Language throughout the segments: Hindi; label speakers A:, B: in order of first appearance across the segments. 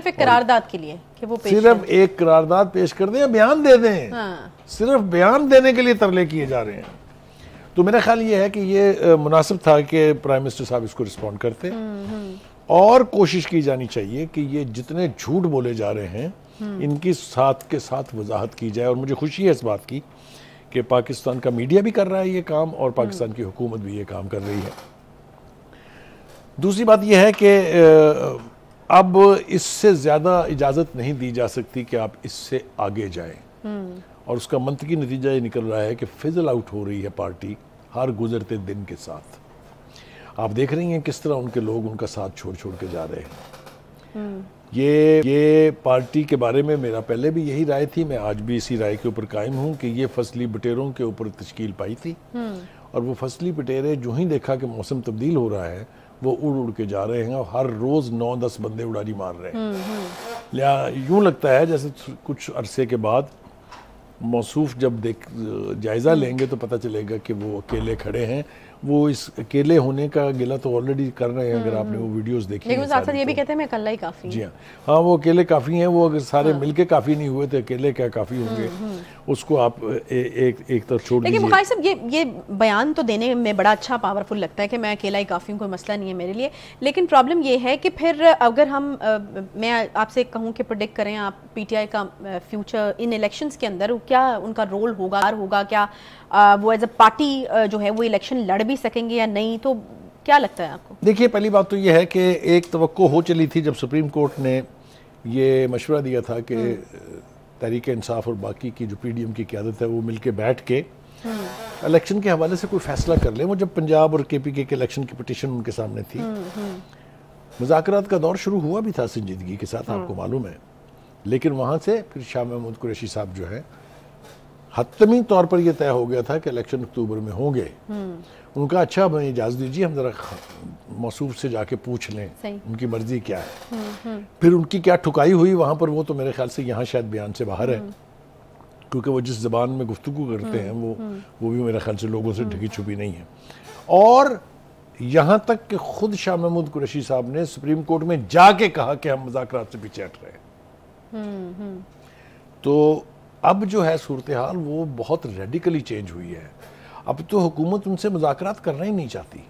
A: सिर्फ करारदाद के लिए कि वो
B: सिर्फ एक करारदाद पेश कर दें या बयान दे दें।
A: हाँ।
B: सिर्फ बयान देने के लिए तरले किए जा रहे हैं। तो मेरा ख्याल ये है कि ये मुनासिब था कि प्राइम मिनिस्टर साहब इसको रिस्पॉन्ड करते और कोशिश की जानी चाहिए कि ये जितने झूठ बोले जा रहे हैं इनकी साथ के साथ वजाहत की जाए। और मुझे खुशी है इस बात की कि पाकिस्तान का मीडिया भी कर रहा है ये काम और पाकिस्तान की हुकूमत भी ये काम कर रही है। दूसरी बात यह है कि अब इससे ज़्यादा इजाज़त नहीं दी जा सकती कि आप इससे आगे जाएं। और उसका मंतकी नतीजा ये निकल रहा है कि फिजल आउट हो रही है पार्टी हर गुजरते दिन के साथ। आप देख रही हैं किस तरह उनके लोग उनका साथ छोड़ छोड़ के जा रहे हैं। ये पार्टी के बारे में मेरा पहले भी यही राय थी, मैं आज भी इसी राय के ऊपर कायम हूँ कि ये फसली बटेरों के ऊपर तश्कील पाई थी और वो फसली बटेरे जो ही देखा कि मौसम तब्दील हो रहा है वो उड़ उड़ के जा रहे हैं और हर रोज 9-10 बंदे उड़ारी मार रहे हैं। लिया यूं लगता है जैसे कुछ अरसे के बाद मौसूफ जब जायजा लेंगे तो पता चलेगा कि वो अकेले खड़े हैं। वो इस अकेले होने का गिला तो ऑलरेडी कर रहे हैं, अगर आपने वो वीडियोस देखी।
A: लेकिन साथ साथ ये भी कहते हैं मैं अकेला ही काफी।
B: जी हाँ, वो अकेले काफी हैं। वो अगर सारे मिलके काफी नहीं हुए तो अकेले क्या काफी होंगे, उसको आप एक तरफ छोड़ दीजिए।
A: लेकिन बुखारी साहब ये बयान तो देने में बड़ा अच्छा पावरफुल लगता है कि मैं अकेला ही काफी हूँ, कोई मसला नहीं है मेरे लिए। लेकिन प्रॉब्लम ये है कि फिर अगर हम मैं आपसे कहूँ कि प्रेडिक्ट करें आप पीटीआई का फ्यूचर इन इलेक्शंस के अंदर, क्या उनका रोल होगा, क्या वो एज अ पार्टी जो है वो इलेक्शन लड़ भी सकेंगे या नहीं, तो क्या लगता है आपको? देखिए,
B: पहली बात तो ये है कि एक तवक्को हो चली थी जब सुप्रीम कोर्ट ने ये मशवरा दिया था कि तहरीक इंसाफ और बाकी की जो पीडीएम की क़यादत है वो मिलके बैठ के इलेक्शन के हवाले से कोई फैसला कर ले। वो जब पंजाब और केपीके के इलेक्शन की पिटीशन उनके सामने थी, मुज़ाकरात का दौर शुरू हुआ भी था संजीदगी के साथ, आपको मालूम है। लेकिन वहाँ से फिर शाह महमूद कुरैशी साहब जो है, हतमी तौर पर यह तय हो गया था कि इलेक्शन अक्टूबर में होंगे। उनका अच्छा हमें इजाज़त दीजिए, हम ज़रा मौसूफ से जाके पूछ लें उनकी मर्जी क्या है। फिर उनकी क्या ठुकाई हुई वहाँ पर, वो तो मेरे ख्याल से यहाँ शायद बयान से बाहर है, क्योंकि वो जिस ज़बान में गुफ्तगू करते हैं वो भी मेरे ख्याल से लोगों से ढकी छुपी नहीं है। और यहाँ तक कि खुद शाह महमूद कुरैशी साहब ने सुप्रीम कोर्ट में जाके कहा कि हम मुज़ाकरात से पीछे हट रहे हैं। तो अब जो है सूरत हाल वो बहुत रेडिकली चेंज हुई है। अब तो हुकूमत उनसे मुज़ाकरात करना ही नहीं चाहती।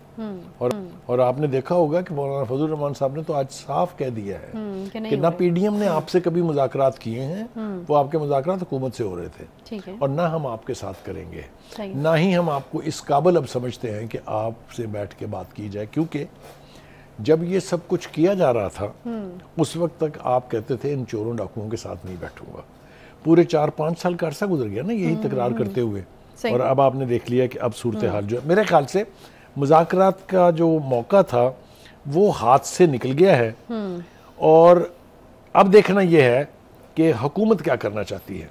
B: और आपने देखा होगा कि मौलाना फजल रहमान साहब ने तो आज साफ कह दिया है कि ना पीडीएम ने आपसे कभी मुज़ाकरात किए हैं, वो आपके मुज़ाकरात हुकूमत से हो रहे थे, और ना हम आपके साथ करेंगे, ना ही हम आपको इस काबिल अब समझते हैं कि आपसे बैठ के बात की जाए। क्योंकि जब ये सब कुछ किया जा रहा था उस वक्त तक आप कहते थे इन चोरों डाकुओं के साथ नहीं बैठूंगा। पूरे 4-5 साल का अरसा गुजर गया ना यही तकरार करते हुए, और अब आपने देख लिया कि अब सूरत हाल जो है, मेरे ख्याल से मुज़ाकरात का जो मौका था वो हाथ से निकल गया है। और अब देखना यह है कि हुकूमत क्या करना चाहती है।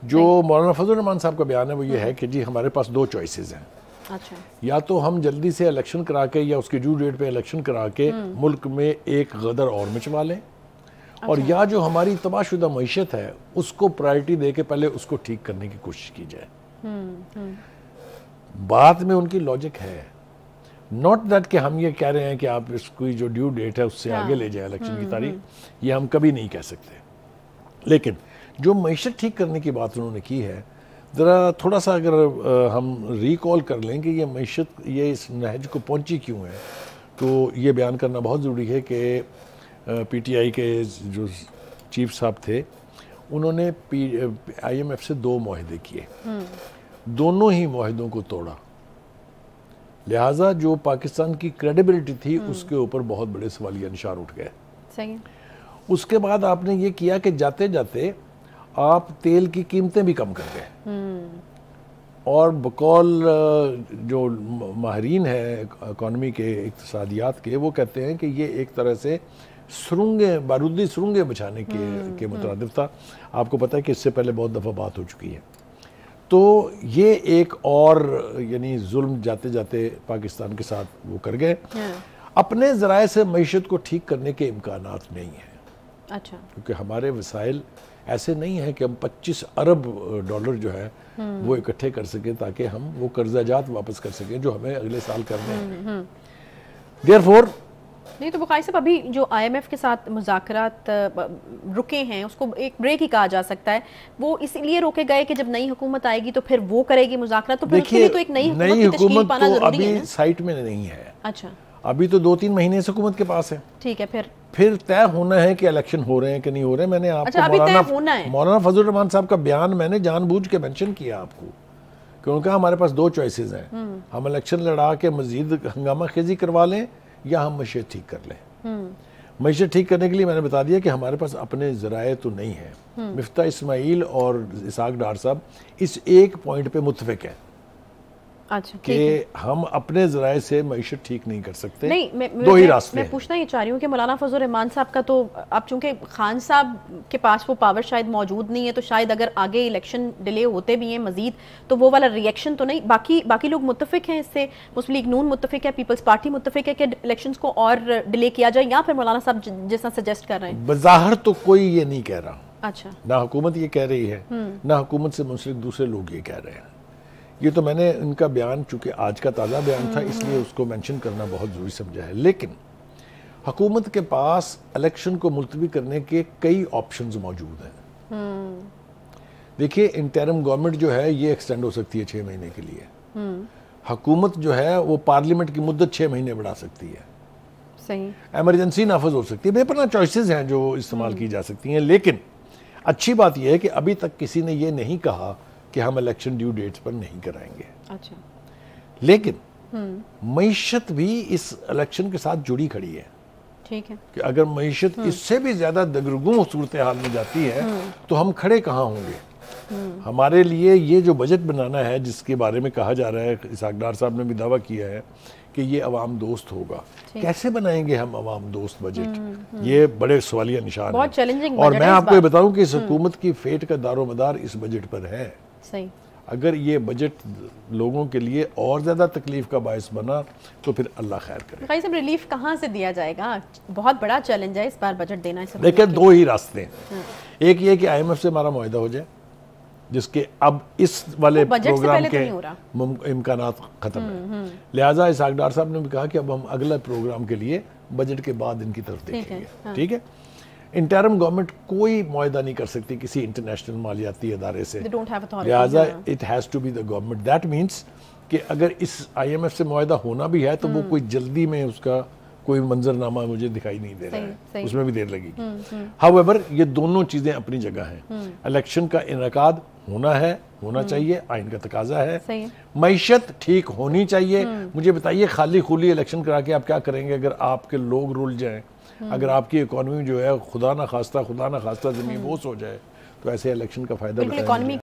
B: जो मौलाना फजल रहमान साहब का बयान है वो ये है कि जी हमारे पास 2 चॉइसेस हैं।
A: अच्छा।
B: या तो हम जल्दी से इलेक्शन करा के या उसके ड्यू डेट पे इलेक्शन करा के मुल्क में एक गदर और मचवा लें, और या जो हमारी तबाहशुदा मईशत है उसको प्रायोरिटी दे के पहले उसको ठीक करने की कोशिश की जाए। बात में उनकी लॉजिक है, नॉट दैट कि हम ये कह रहे हैं कि आप इसकी जो ड्यू डेट है उससे आगे ले जाए इलेक्शन की तारीख, ये हम कभी नहीं कह सकते। लेकिन जो मईशत ठीक करने की बात उन्होंने की है, ज़रा थोड़ा सा अगर हम रिकॉल कर लें कि ये मईशत ये इस नहज को पहुंची क्यों है, तो ये बयान करना बहुत ज़रूरी है कि पीटीआई के जो चीफ साहब थे उन्होंने IMF से 2 मुआहदे किए, दोनों ही मुआहदों को तोड़ा। लिहाजा जो पाकिस्तान की क्रेडिबिलिटी थी उसके ऊपर बहुत बड़े सवालिया निशान उठ गए।
A: सही।
B: उसके बाद आपने ये किया कि जाते जाते आप तेल की कीमतें भी कम कर गए, और बकौल जो माहिरीन है इकॉनमी के, इक्तिसादियात के, वो कहते हैं कि ये एक तरह से सुरंगें, बारूदी सुरंगें बचाने के मुतरादिफ था। आपको पता है कि इससे पहले बहुत दफ़ा बात हो चुकी है। तो ये एक और यानी जुल्म जाते जाते पाकिस्तान के साथ वो कर गए। अपने ज़राए से मईशत को ठीक करने के इम्कानात नहीं है।
A: अच्छा।
B: क्योंकि हमारे वसाइल ऐसे नहीं है कि हम 25 अरब डॉलर जो है वो इकट्ठे कर सकें ताकि हम वो कर्जाजात वापस कर सकें जो हमें अगले साल करने हैं। देयरफॉर
A: नहीं तो बुखारी साहब, अभी जो IMF के साथ मुज़ाकरात रुके हैं, उसको एक ब्रेक ही कहा जा सकता है। वो इसलिए रोके गए कि जब नई हुकूमत आएगी तो फिर वो करेगी मुज़ाकरात, तो फिर उसके लिए तो एक नई हुकूमत पाना जरूरी है।
B: अभी साइट में नहीं है।
A: अच्छा,
B: अभी तो 2-3 महीने से हुकूमत के पास है।
A: ठीक है,
B: फिर तय होना है कि इलेक्शन हो रहे हैं कि नहीं हो रहे हैं। मैंने आपको मौलाना फजल रहमान साहब का बयान मैंने जानबूझ के मेंशन किया आपको, क्योंकि हमारे पास 2 चॉइसेस हैं, हम इलेक्शन लड़ा के मजीद हंगामा खेजी करवा लें या हम मईशत ठीक कर लें। मईशत ठीक करने के लिए मैंने बता दिया कि हमारे पास अपने ज़राए तो नहीं है। मिफ्ता इस्माइल और इसाक डार साहब इस एक पॉइंट पे मुत्तफिक है।
A: अच्छा,
B: कि हम अपने ज़राए से मईशत ठीक नहीं कर सकते।
A: नहीं,
B: दो ही रास्ते
A: मैं पूछना ये चाह रही हूँ कि मौलाना फजल रहमान साहब का तो अब चूंकि खान साहब के पास वो पावर शायद मौजूद नहीं है, तो शायद अगर आगे इलेक्शन डिले होते भी हैं मजीद तो वो वाला रिएक्शन तो नहीं। बाकी लोग मुत्तफिक हैं इससे, मुस्लिम लीग नून मुत्तफिक है, पीपल्स पार्टी मुत्तफिक है कि इलेक्शन को और डिले किया जाए, या फिर मौलाना साहब जैसा सजेस्ट कर रहे हैं?
B: बज़ाहिर तो कोई ये नहीं कह रहा।
A: अच्छा,
B: ना हुकूमत ये कह रही है, ना हुकूमत से मुंसलिक दूसरे लोग ये कह रहे हैं। ये तो मैंने इनका बयान, चूंकि आज का ताज़ा बयान था इसलिए उसको मेंशन करना बहुत ज़रूरी समझा है। लेकिन हुकूमत के पास इलेक्शन को मुलतवी करने के कई ऑप्शंस मौजूद हैं। देखिए, इंटरिम गवर्नमेंट जो है ये एक्सटेंड हो सकती है 6 महीने के लिए। हुकूमत जो है वो पार्लियामेंट की मुद्दत 6 महीने बढ़ा सकती है।
A: सही,
B: एमरजेंसी नाफज हो सकती है। बेपना चॉइसेस हैं जो इस्तेमाल की जा सकती हैं। लेकिन अच्छी बात यह है कि अभी तक किसी ने ये नहीं कहा कि हम इलेक्शन ड्यू डेट्स पर नहीं कराएंगे।
A: अच्छा,
B: लेकिन मईशत भी इस इलेक्शन के साथ जुड़ी खड़ी है।
A: ठीक है
B: कि अगर मईशत इससे भी ज्यादा दगरगुम सूरत हाल में जाती है तो हम खड़े कहाँ होंगे। हमारे लिए ये जो बजट बनाना है, जिसके बारे में कहा जा रहा है, इसाक डार साहब ने भी दावा किया है कि ये अवाम दोस्त होगा, कैसे बनाएंगे हम अवाम दोस्त बजट? ये बड़े सवालिया निशान
A: बहुत चैलेंजिंग।
B: और मैं आपको ये बताऊं कि इस हुकूमत की फेट का दारोमदार इस बजट पर है।
A: सही,
B: अगर ये बजट लोगों के लिए और ज्यादा तकलीफ का बायस बना तो फिर अल्लाह खैर करे।
A: भाई साहब, रिलीफ कहाँ से दिया जाएगा? बहुत बड़ा चैलेंज है इस बार बजट देना।
B: देखिए, 2 ही रास्ते हैं। एक ये कि IMF से हमारा मुआहदा हो जाए, जिसके अब इस वाले प्रोग्राम के इम्कानात खत्म है। लिहाजा इसाक डार साहब ने भी कहा कि अब हम अगला प्रोग्राम के लिए बजट के बाद इनकी तरफ देखेंगे। ठीक है, इंटरिम गवर्नमेंट कोई मुआहदा नहीं कर सकती किसी इंटरनेशनल मालियाती इदारे से। लिहाजा it has to be the government. That means कि अगर इस IMF से मुआहदा होना भी है तो वो कोई जल्दी में उसका कोई मंजरनामा मुझे दिखाई नहीं दे रहा है, उसमें भी देर लगेगी। हाउएवर, ये दोनों चीजें अपनी जगह हैं। इलेक्शन का इनेकाद होना चाहिए, आइन का तकाजा है। मईशत ठीक होनी चाहिए। मुझे बताइए, खाली खुली इलेक्शन करा के आप क्या करेंगे अगर आपके लोग रुल जाएं, अगर आपकी इकोनॉमी जो है खुदा ना खास्ता जमीन बोस हो जाए, तो ऐसे इलेक्शन का फायदा